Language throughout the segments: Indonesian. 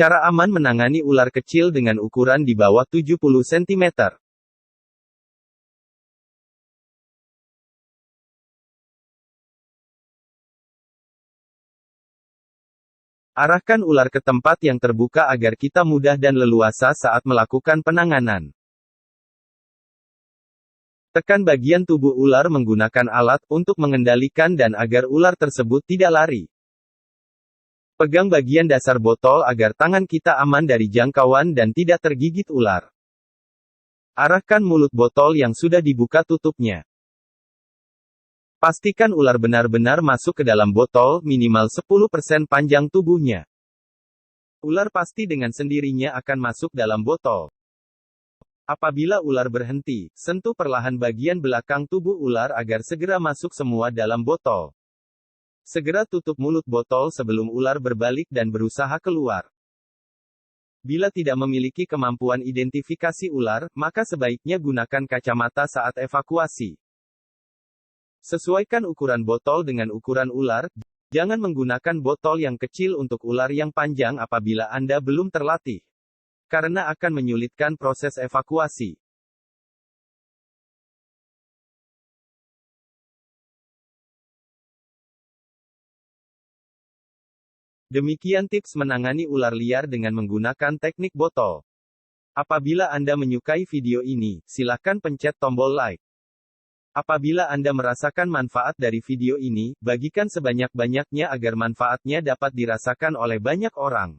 Cara aman menangani ular kecil dengan ukuran di bawah 70 cm. Arahkan ular ke tempat yang terbuka agar kita mudah dan leluasa saat melakukan penanganan. Tekan bagian tubuh ular menggunakan alat untuk mengendalikan dan agar ular tersebut tidak lari. Pegang bagian dasar botol agar tangan kita aman dari jangkauan dan tidak tergigit ular. Arahkan mulut botol yang sudah dibuka tutupnya. Pastikan ular benar-benar masuk ke dalam botol, minimal 10% panjang tubuhnya. Ular pasti dengan sendirinya akan masuk dalam botol. Apabila ular berhenti, sentuh perlahan bagian belakang tubuh ular agar segera masuk semua dalam botol. Segera tutup mulut botol sebelum ular berbalik dan berusaha keluar. Bila tidak memiliki kemampuan identifikasi ular, maka sebaiknya gunakan kacamata saat evakuasi. Sesuaikan ukuran botol dengan ukuran ular. Jangan menggunakan botol yang kecil untuk ular yang panjang apabila Anda belum terlatih, karena akan menyulitkan proses evakuasi. Demikian tips menangani ular liar dengan menggunakan teknik botol. Apabila Anda menyukai video ini, silakan pencet tombol like. Apabila Anda merasakan manfaat dari video ini, bagikan sebanyak-banyaknya agar manfaatnya dapat dirasakan oleh banyak orang.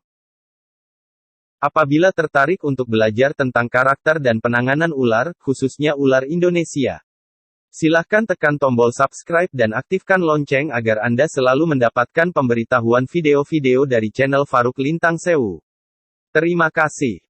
Apabila tertarik untuk belajar tentang karakter dan penanganan ular, khususnya ular Indonesia, silahkan tekan tombol subscribe dan aktifkan lonceng agar Anda selalu mendapatkan pemberitahuan video-video dari channel Farouk Lintang Sewu. Terima kasih.